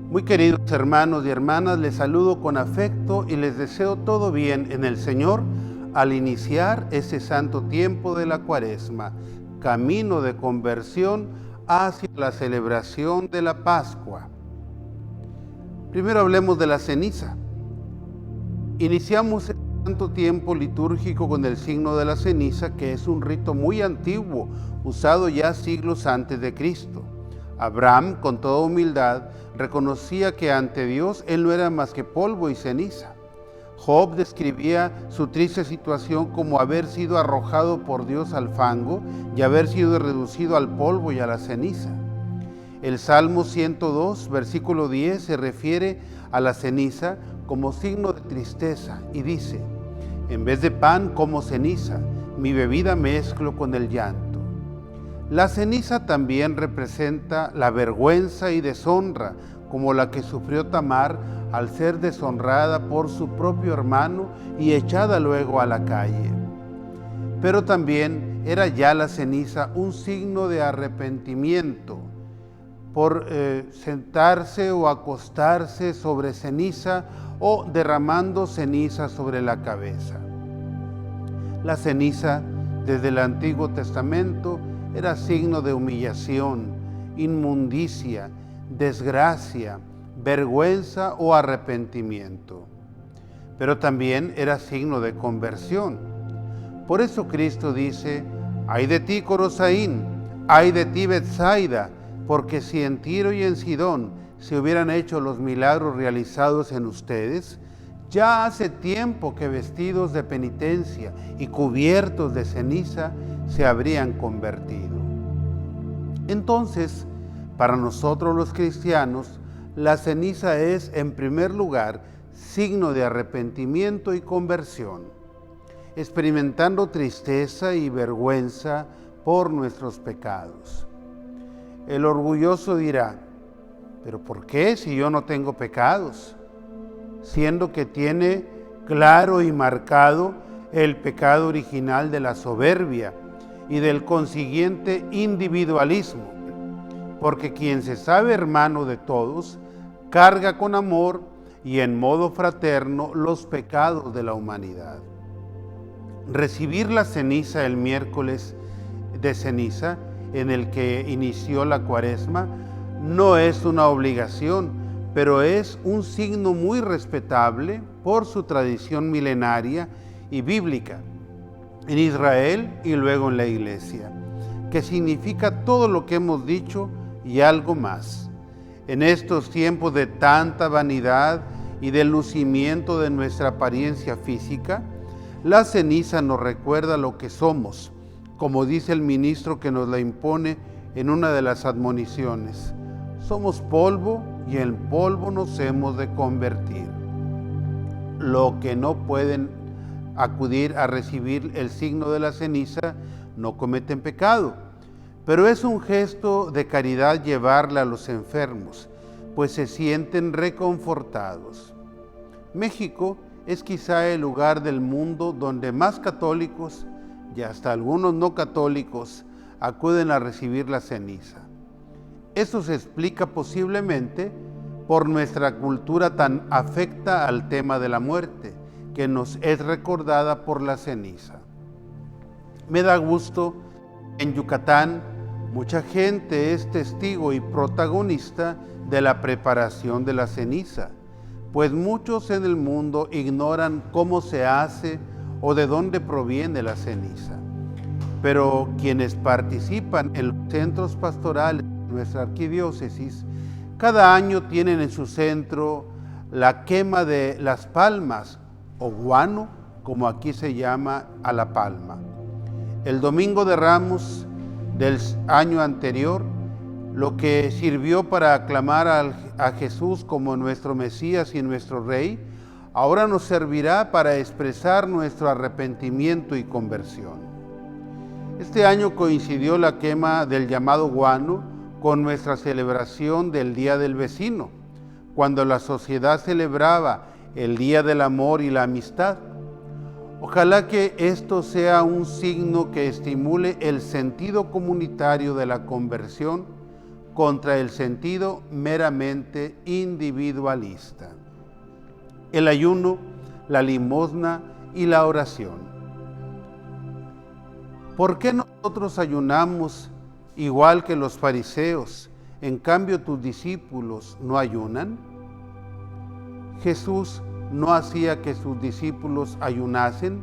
Muy queridos hermanos y hermanas, les saludo con afecto y les deseo todo bien en el Señor al iniciar ese santo tiempo de la Cuaresma, camino de conversión hacia la celebración de la Pascua. Primero hablemos de la ceniza. Iniciamos el santo tiempo litúrgico con el signo de la ceniza, que es un rito muy antiguo, usado ya siglos antes de Cristo. Abraham, con toda humildad, reconocía que ante Dios él no era más que polvo y ceniza. Job describía su triste situación como haber sido arrojado por Dios al fango y haber sido reducido al polvo y a la ceniza. El Salmo 102, versículo 10, se refiere a la ceniza como signo de tristeza y dice: en vez de pan como ceniza, mi bebida mezclo con el llanto. La ceniza también representa la vergüenza y deshonra, como la que sufrió Tamar al ser deshonrada por su propio hermano y echada luego a la calle. Pero también era ya la ceniza un signo de arrepentimiento por sentarse o acostarse sobre ceniza o derramando ceniza sobre la cabeza. La ceniza, desde el Antiguo Testamento, era signo de humillación, inmundicia, desgracia, vergüenza o arrepentimiento. Pero también era signo de conversión. Por eso Cristo dice: ay de ti, Corosaín, ay de ti, Betsaida, porque si en Tiro y en Sidón se hubieran hecho los milagros realizados en ustedes, ya hace tiempo que vestidos de penitencia y cubiertos de ceniza se habrían convertido. Entonces, para nosotros los cristianos, la ceniza es, en primer lugar, signo de arrepentimiento y conversión, experimentando tristeza y vergüenza por nuestros pecados. El orgulloso dirá: ¿pero por qué si yo no tengo pecados? Siendo que tiene claro y marcado el pecado original de la soberbia y del consiguiente individualismo, porque quien se sabe hermano de todos, carga con amor y en modo fraterno los pecados de la humanidad. Recibir la ceniza el miércoles de ceniza, en el que inició la Cuaresma, no es una obligación, pero es un signo muy respetable por su tradición milenaria y bíblica en Israel y luego en la Iglesia, que significa todo lo que hemos dicho y algo más. En estos tiempos de tanta vanidad y de lucimiento de nuestra apariencia física, la ceniza nos recuerda lo que somos, como dice el ministro que nos la impone en una de las admoniciones: somos polvo y en polvo nos hemos de convertir. Lo que no pueden acudir a recibir el signo de la ceniza no cometen pecado, pero es un gesto de caridad llevarla a los enfermos, pues se sienten reconfortados. México es quizá el lugar del mundo donde más católicos y hasta algunos no católicos acuden a recibir la ceniza. Esto se explica posiblemente por nuestra cultura tan afecta al tema de la muerte, que nos es recordada por la ceniza. Me da gusto, en Yucatán, mucha gente es testigo y protagonista de la preparación de la ceniza, pues muchos en el mundo ignoran cómo se hace o de dónde proviene la ceniza. Pero quienes participan en los centros pastorales de nuestra arquidiócesis, cada año tienen en su centro la quema de las palmas, o guano, como aquí se llama a la palma. El Domingo de Ramos del año anterior, lo que sirvió para aclamar a Jesús como nuestro Mesías y nuestro Rey, ahora nos servirá para expresar nuestro arrepentimiento y conversión. Este año coincidió la quema del llamado guano con nuestra celebración del Día del Vecino, cuando la sociedad celebraba el Día del Amor y la Amistad. Ojalá que esto sea un signo que estimule el sentido comunitario de la conversión, contra el sentido meramente individualista. El ayuno, la limosna y la oración. ¿Por qué nosotros ayunamos igual que los fariseos, en cambio tus discípulos no ayunan? Jesús no hacía que sus discípulos ayunasen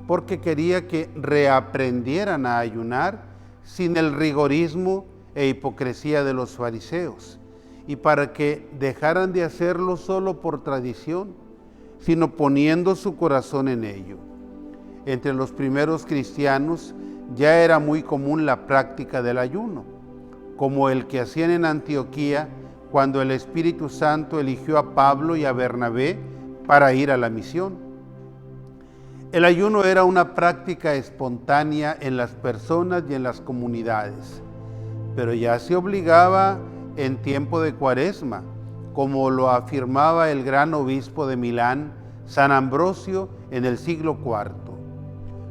porque quería que reaprendieran a ayunar sin el rigorismo e hipocresía de los fariseos, y para que dejaran de hacerlo solo por tradición, sino poniendo su corazón en ello. Entre los primeros cristianos ya era muy común la práctica del ayuno, como el que hacían en Antioquía cuando el Espíritu Santo eligió a Pablo y a Bernabé para ir a la misión. El ayuno era una práctica espontánea en las personas y en las comunidades, pero ya se obligaba en tiempo de Cuaresma, como lo afirmaba el gran obispo de Milán, San Ambrosio, en el siglo IV.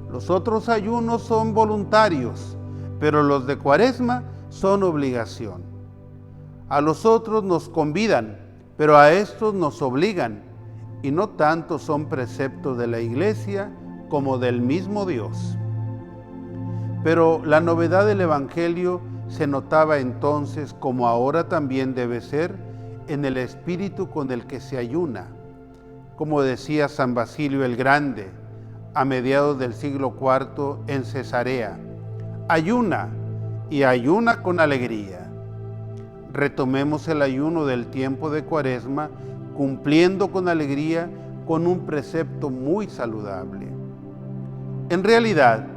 Los otros ayunos son voluntarios, pero los de Cuaresma son obligación. A los otros nos convidan, pero a estos nos obligan, y no tanto son preceptos de la Iglesia como del mismo Dios. Pero la novedad del Evangelio se notaba entonces, como ahora también debe ser, en el espíritu con el que se ayuna. Como decía San Basilio el Grande, a mediados del siglo IV en Cesarea: ayuna, y ayuna con alegría. Retomemos el ayuno del tiempo de Cuaresma, cumpliendo con alegría con un precepto muy saludable. En realidad,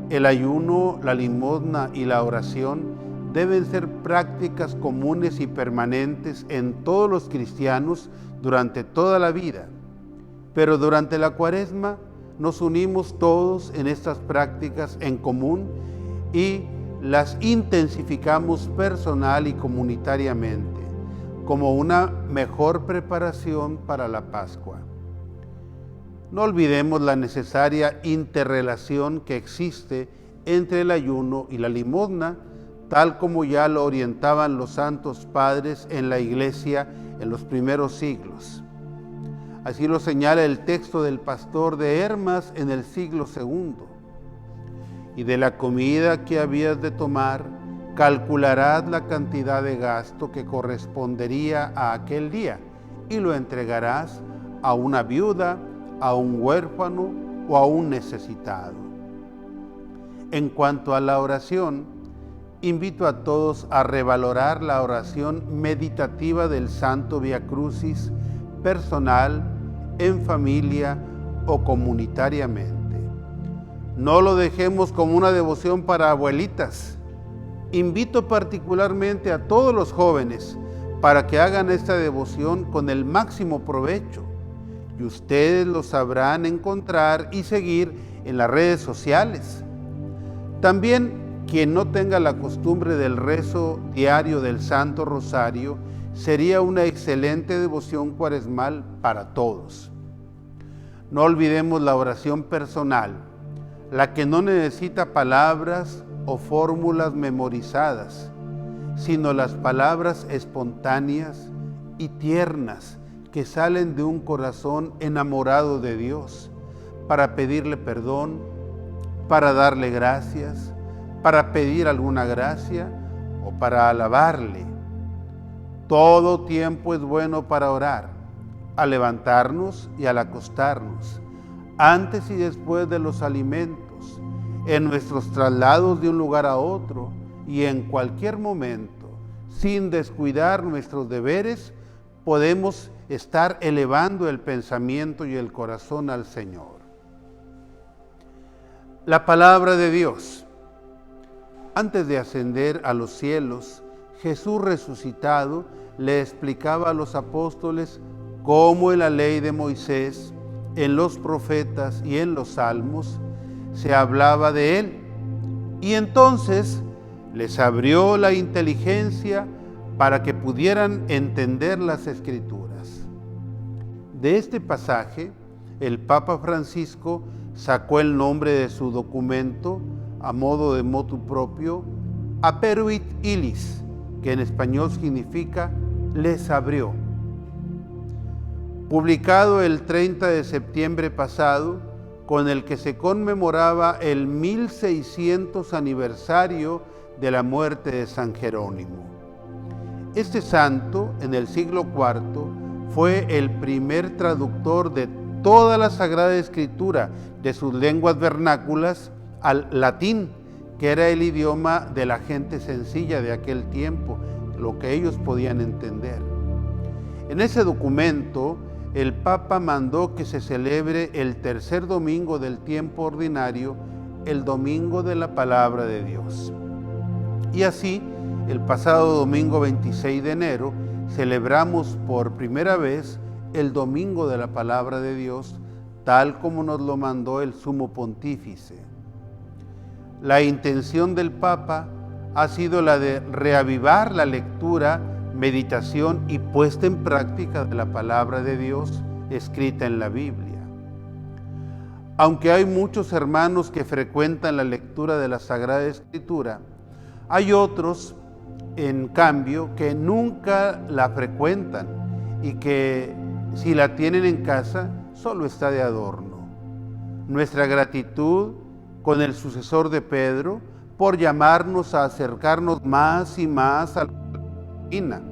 el ayuno, la limosna y la oración deben ser prácticas comunes y permanentes en todos los cristianos durante toda la vida. Pero durante la Cuaresma nos unimos todos en estas prácticas en común y las intensificamos personal y comunitariamente, como una mejor preparación para la Pascua. No olvidemos la necesaria interrelación que existe entre el ayuno y la limosna, tal como ya lo orientaban los santos padres en la Iglesia en los primeros siglos. Así lo señala el texto del pastor de Hermas en el siglo II. Y de la comida que habías de tomar, calcularás la cantidad de gasto que correspondería a aquel día, y lo entregarás a una viuda, a un huérfano o a un necesitado. En cuanto a la oración, invito a todos a revalorar la oración meditativa del Santo Via Crucis, personal, en familia o comunitariamente. No lo dejemos como una devoción para abuelitas. Invito particularmente a todos los jóvenes para que hagan esta devoción con el máximo provecho, y ustedes lo sabrán encontrar y seguir en las redes sociales. También quien no tenga la costumbre del rezo diario del Santo Rosario, sería una excelente devoción cuaresmal para todos. No olvidemos la oración personal, la que no necesita palabras o fórmulas memorizadas, sino las palabras espontáneas y tiernas que salen de un corazón enamorado de Dios, para pedirle perdón, para darle gracias, para pedir alguna gracia o para alabarle. Todo tiempo es bueno para orar, al levantarnos y al acostarnos, antes y después de los alimentos, en nuestros traslados de un lugar a otro y en cualquier momento, sin descuidar nuestros deberes, podemos estar elevando el pensamiento y el corazón al Señor. La palabra de Dios. Antes de ascender a los cielos, Jesús resucitado le explicaba a los apóstoles cómo en la ley de Moisés, en los profetas y en los salmos se hablaba de él. Y entonces les abrió la inteligencia para que pudieran entender las Escrituras. De este pasaje, el Papa Francisco sacó el nombre de su documento, a modo de motu propio, Aperuit Illis, que en español significa les abrió. Publicado el 30 de septiembre pasado, con el que se conmemoraba el 1600 aniversario de la muerte de San Jerónimo. Este santo, en el siglo IV, fue el primer traductor de toda la Sagrada Escritura de sus lenguas vernáculas al latín, que era el idioma de la gente sencilla de aquel tiempo, lo que ellos podían entender. En ese documento, el Papa mandó que se celebre el tercer domingo del tiempo ordinario, el domingo de la Palabra de Dios. Y así, el pasado domingo 26 de enero, celebramos por primera vez el domingo de la Palabra de Dios, tal como nos lo mandó el Sumo Pontífice. La intención del Papa ha sido la de reavivar la lectura, meditación y puesta en práctica de la Palabra de Dios escrita en la Biblia. Aunque hay muchos hermanos que frecuentan la lectura de la Sagrada Escritura, hay otros, en cambio, que nunca la frecuentan y que, si la tienen en casa, solo está de adorno. Nuestra gratitud con el sucesor de Pedro por llamarnos a acercarnos más y más a la divina,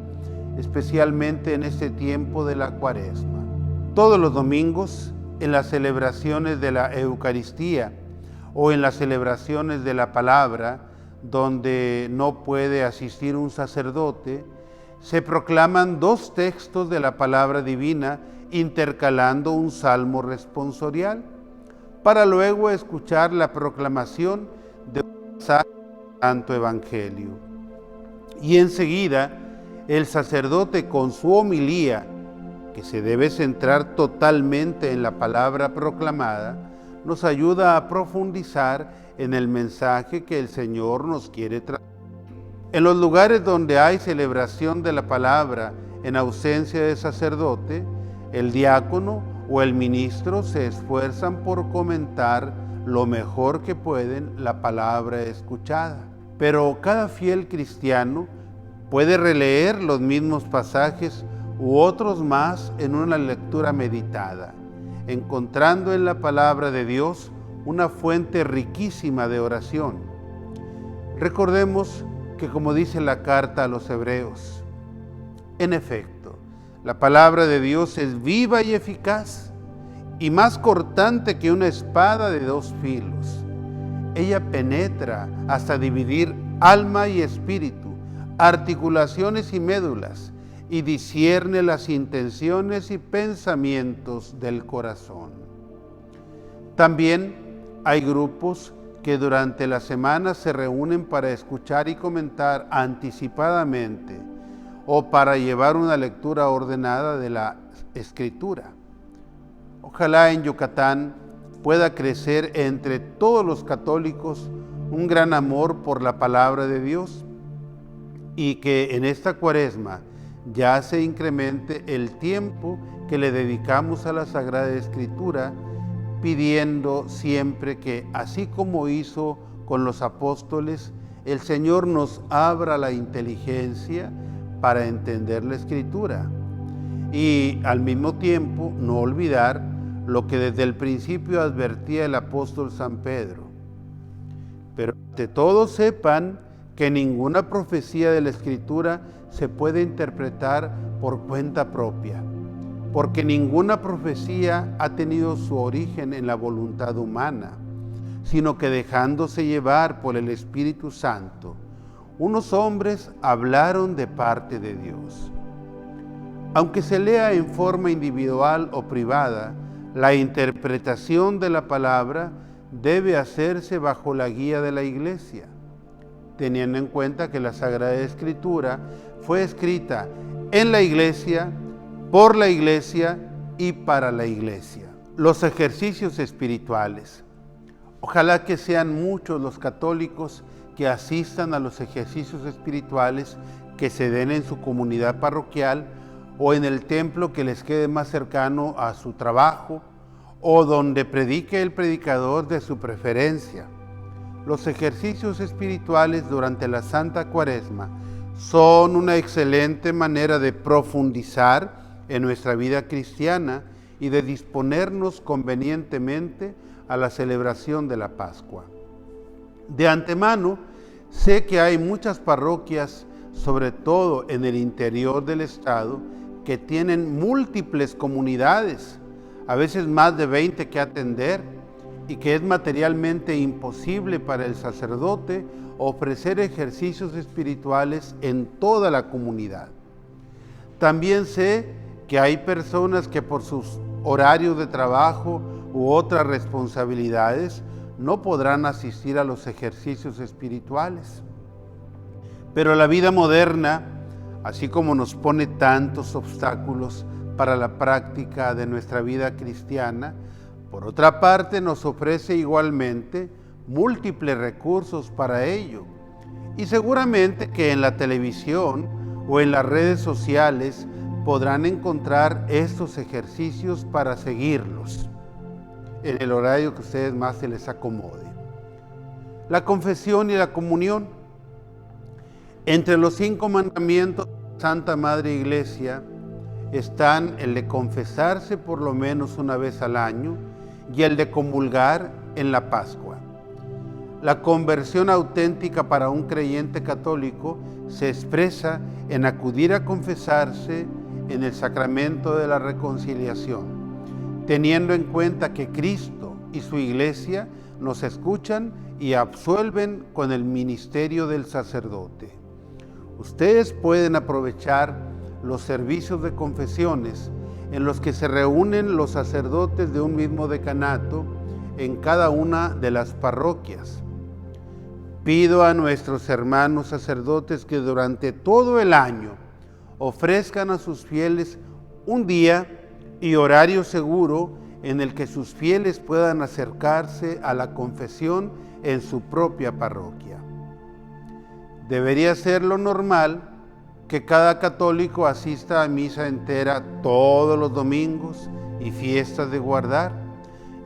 especialmente en este tiempo de la Cuaresma. Todos los domingos, en las celebraciones de la Eucaristía o en las celebraciones de la Palabra, donde no puede asistir un sacerdote, se proclaman dos textos de la palabra divina intercalando un salmo responsorial, para luego escuchar la proclamación de un santo evangelio. Y enseguida, el sacerdote con su homilía, que se debe centrar totalmente en la palabra proclamada, nos ayuda a profundizar en el mensaje que el Señor nos quiere traer. En los lugares donde hay celebración de la palabra en ausencia de sacerdote, el diácono o el ministro se esfuerzan por comentar lo mejor que pueden la palabra escuchada. Pero cada fiel cristiano puede releer los mismos pasajes u otros más en una lectura meditada, encontrando en la palabra de Dios una fuente riquísima de oración. Recordemos que, como dice la carta a los Hebreos, en efecto, la palabra de Dios es viva y eficaz y más cortante que una espada de dos filos. Ella penetra hasta dividir alma y espíritu, articulaciones y médulas, y discierne las intenciones y pensamientos del corazón. También hay grupos que durante la semana se reúnen para escuchar y comentar anticipadamente o para llevar una lectura ordenada de la Escritura. Ojalá en Yucatán pueda crecer entre todos los católicos un gran amor por la palabra de Dios y que en esta Cuaresma ya se incremente el tiempo que le dedicamos a la Sagrada Escritura, pidiendo siempre que, así como hizo con los apóstoles, el Señor nos abra la inteligencia para entender la Escritura y al mismo tiempo no olvidar lo que desde el principio advertía el apóstol San Pedro. Pero ante todo sepan que ninguna profecía de la Escritura se puede interpretar por cuenta propia, porque ninguna profecía ha tenido su origen en la voluntad humana, sino que dejándose llevar por el Espíritu Santo, unos hombres hablaron de parte de Dios. Aunque se lea en forma individual o privada, la interpretación de la palabra debe hacerse bajo la guía de la Iglesia, teniendo en cuenta que la Sagrada Escritura fue escrita en la Iglesia, por la Iglesia y para la Iglesia. Los ejercicios espirituales. Ojalá que sean muchos los católicos que asistan a los ejercicios espirituales que se den en su comunidad parroquial o en el templo que les quede más cercano a su trabajo o donde predique el predicador de su preferencia. Los ejercicios espirituales durante la Santa Cuaresma son una excelente manera de profundizar en nuestra vida cristiana y de disponernos convenientemente a la celebración de la Pascua. De antemano, sé que hay muchas parroquias, sobre todo en el interior del estado, que tienen múltiples comunidades, a veces más de 20 que atender, y que es materialmente imposible para el sacerdote ofrecer ejercicios espirituales en toda la comunidad. También sé que hay personas que por sus horarios de trabajo u otras responsabilidades no podrán asistir a los ejercicios espirituales. Pero la vida moderna, así como nos pone tantos obstáculos para la práctica de nuestra vida cristiana, por otra parte nos ofrece igualmente múltiples recursos para ello. Y seguramente que en la televisión o en las redes sociales podrán encontrar estos ejercicios para seguirlos en el horario que a ustedes más se les acomode. La confesión y la comunión. Entre los 5 mandamientos de la Santa Madre Iglesia están el de confesarse por lo menos una vez al año y el de comulgar en la Pascua. La conversión auténtica para un creyente católico se expresa en acudir a confesarse en el sacramento de la reconciliación, teniendo en cuenta que Cristo y su Iglesia nos escuchan y absuelven con el ministerio del sacerdote. Ustedes pueden aprovechar los servicios de confesiones en los que se reúnen los sacerdotes de un mismo decanato en cada una de las parroquias. Pido a nuestros hermanos sacerdotes que durante todo el año ofrezcan a sus fieles un día y horario seguro en el que sus fieles puedan acercarse a la confesión en su propia parroquia. Debería ser lo normal que cada católico asista a misa entera todos los domingos y fiestas de guardar,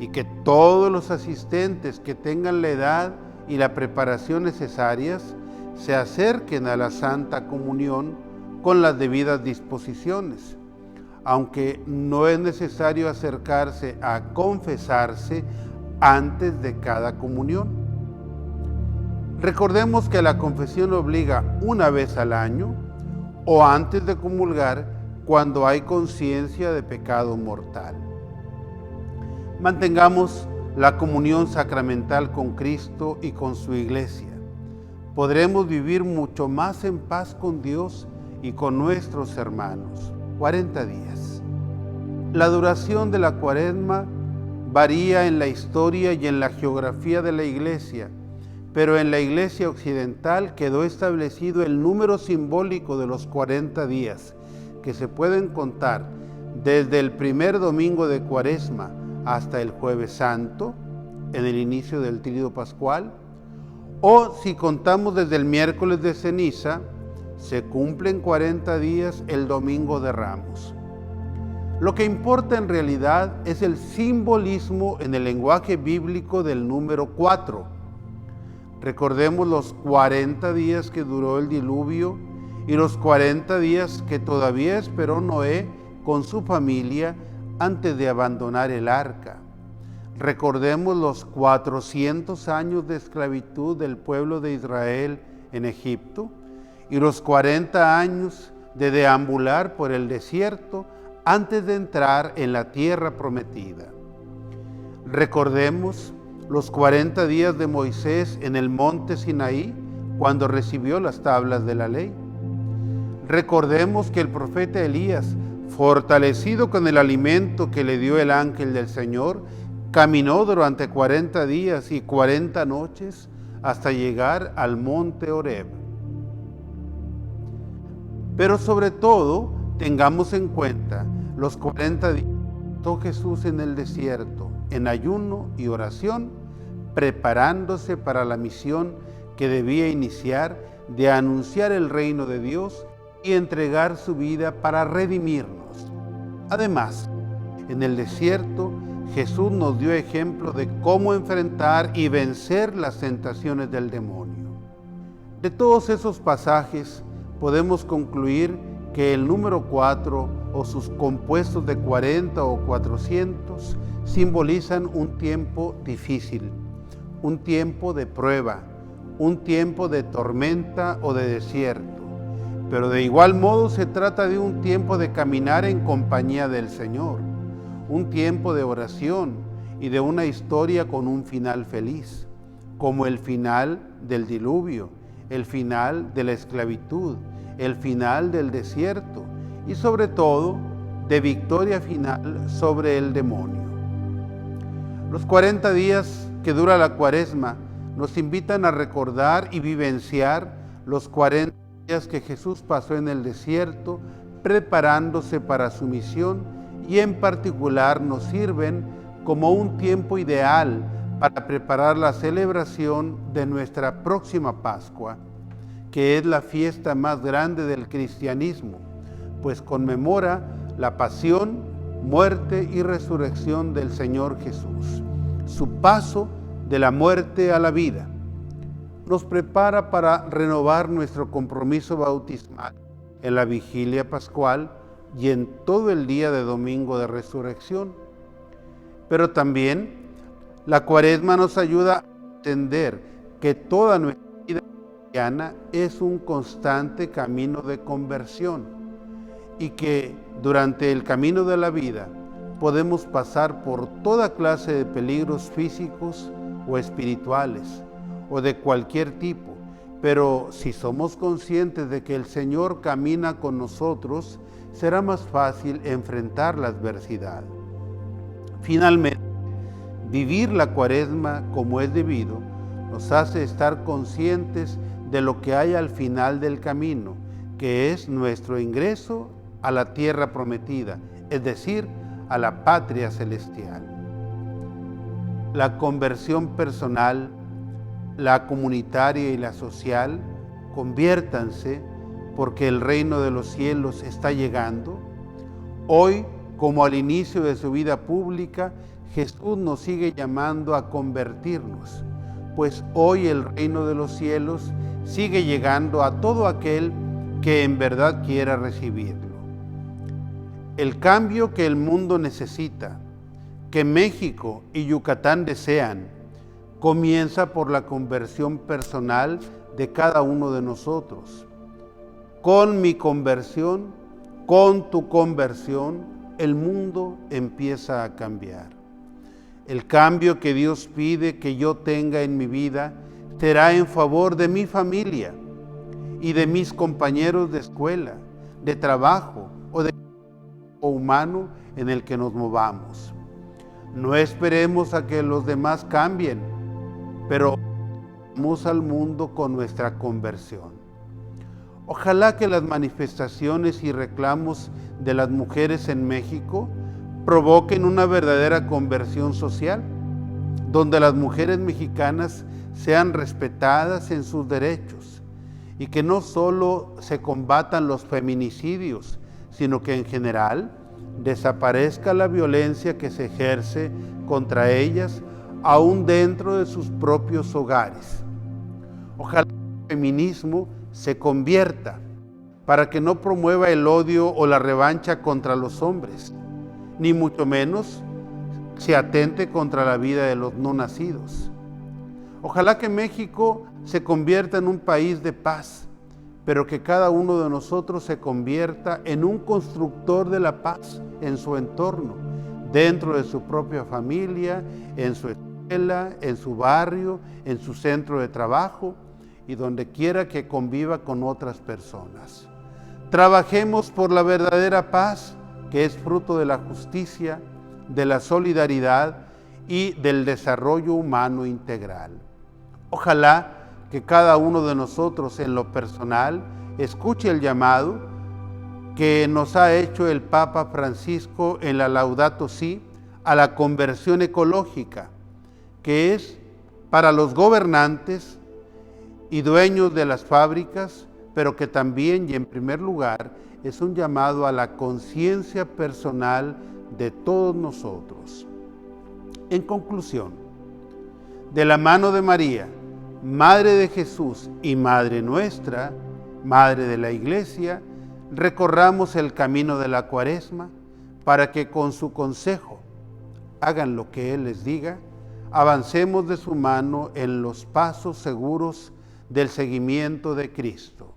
y que todos los asistentes que tengan la edad y la preparación necesarias se acerquen a la Santa Comunión con las debidas disposiciones, aunque no es necesario acercarse a confesarse antes de cada comunión. Recordemos que la confesión obliga una vez al año o antes de comulgar cuando hay conciencia de pecado mortal. Mantengamos la comunión sacramental con Cristo y con su Iglesia. Podremos vivir mucho más en paz con Dios y con nuestros hermanos. 40 días. La duración de la Cuaresma varía en la historia y en la geografía de la Iglesia, pero en la Iglesia occidental quedó establecido el número simbólico de los 40 días, que se pueden contar desde el primer domingo de Cuaresma hasta el Jueves Santo, en el inicio del Tríodo Pascual, o si contamos desde el miércoles de ceniza, se cumplen 40 días el Domingo de Ramos. Lo que importa en realidad es el simbolismo en el lenguaje bíblico del número 4. Recordemos los 40 días que duró el diluvio y los 40 días que todavía esperó Noé con su familia antes de abandonar el arca. Recordemos los 400 años de esclavitud del pueblo de Israel en Egipto y los 40 años de deambular por el desierto antes de entrar en la tierra prometida. Recordemos los 40 días de Moisés en el monte Sinaí cuando recibió las tablas de la ley. Recordemos que el profeta Elías, fortalecido con el alimento que le dio el ángel del Señor, caminó durante 40 días y 40 noches hasta llegar al monte Horeb. Pero sobre todo, tengamos en cuenta los 40 días que pasó Jesús en el desierto, en ayuno y oración, preparándose para la misión que debía iniciar de anunciar el reino de Dios y entregar su vida para redimirnos. Además, en el desierto, Jesús nos dio ejemplo de cómo enfrentar y vencer las tentaciones del demonio. De todos esos pasajes, podemos concluir que el número 4 o sus compuestos de 40 o 400 simbolizan un tiempo difícil, un tiempo de prueba, un tiempo de tormenta o de desierto. Pero de igual modo se trata de un tiempo de caminar en compañía del Señor, un tiempo de oración y de una historia con un final feliz, como el final del diluvio, el final de la esclavitud, el final del desierto y sobre todo de victoria final sobre el demonio. Los 40 días que dura la Cuaresma nos invitan a recordar y vivenciar los 40 días que Jesús pasó en el desierto preparándose para su misión y en particular nos sirven como un tiempo ideal para preparar la celebración de nuestra próxima Pascua, que es la fiesta más grande del cristianismo, pues conmemora la pasión, muerte y resurrección del Señor Jesús, su paso de la muerte a la vida. Nos prepara para renovar nuestro compromiso bautismal en la vigilia pascual y en todo el día de domingo de resurrección. Pero también la Cuaresma nos ayuda a entender que toda nuestra vida cristiana es un constante camino de conversión y que durante el camino de la vida podemos pasar por toda clase de peligros físicos o espirituales o de cualquier tipo, pero si somos conscientes de que el Señor camina con nosotros, será más fácil enfrentar la adversidad. Finalmente, vivir la Cuaresma como es debido nos hace estar conscientes de lo que hay al final del camino, que es nuestro ingreso a la tierra prometida, es decir, a la patria celestial. La conversión personal, la comunitaria y la social, conviértanse porque el reino de los cielos está llegando. Hoy, como al inicio de su vida pública, Jesús nos sigue llamando a convertirnos, pues hoy el reino de los cielos sigue llegando a todo aquel que en verdad quiera recibirlo. El cambio que el mundo necesita, que México y Yucatán desean, comienza por la conversión personal de cada uno de nosotros. Con mi conversión, con tu conversión, el mundo empieza a cambiar. El cambio que Dios pide que yo tenga en mi vida será en favor de mi familia y de mis compañeros de escuela, de trabajo o de humano en el que nos movamos. No esperemos a que los demás cambien, pero vamos al mundo con nuestra conversión. Ojalá que las manifestaciones y reclamos de las mujeres en México provoquen una verdadera conversión social, donde las mujeres mexicanas sean respetadas en sus derechos y que no solo se combatan los feminicidios, sino que en general desaparezca la violencia que se ejerce contra ellas, aún dentro de sus propios hogares. Ojalá el feminismo se convierta para que no promueva el odio o la revancha contra los hombres, ni mucho menos se atente contra la vida de los no nacidos. Ojalá que México se convierta en un país de paz, pero que cada uno de nosotros se convierta en un constructor de la paz en su entorno, dentro de su propia familia, en su escuela, en su barrio, en su centro de trabajo y donde quiera que conviva con otras personas. Trabajemos por la verdadera paz, que es fruto de la justicia, de la solidaridad y del desarrollo humano integral. Ojalá que cada uno de nosotros en lo personal escuche el llamado que nos ha hecho el Papa Francisco en la Laudato Si a la conversión ecológica, que es para los gobernantes y dueños de las fábricas, pero que también y en primer lugar es un llamado a la conciencia personal de todos nosotros. En conclusión, de la mano de María, Madre de Jesús y Madre nuestra, Madre de la Iglesia, recorramos el camino de la Cuaresma para que con su consejo hagan lo que Él les diga, avancemos de su mano en los pasos seguros del seguimiento de Cristo.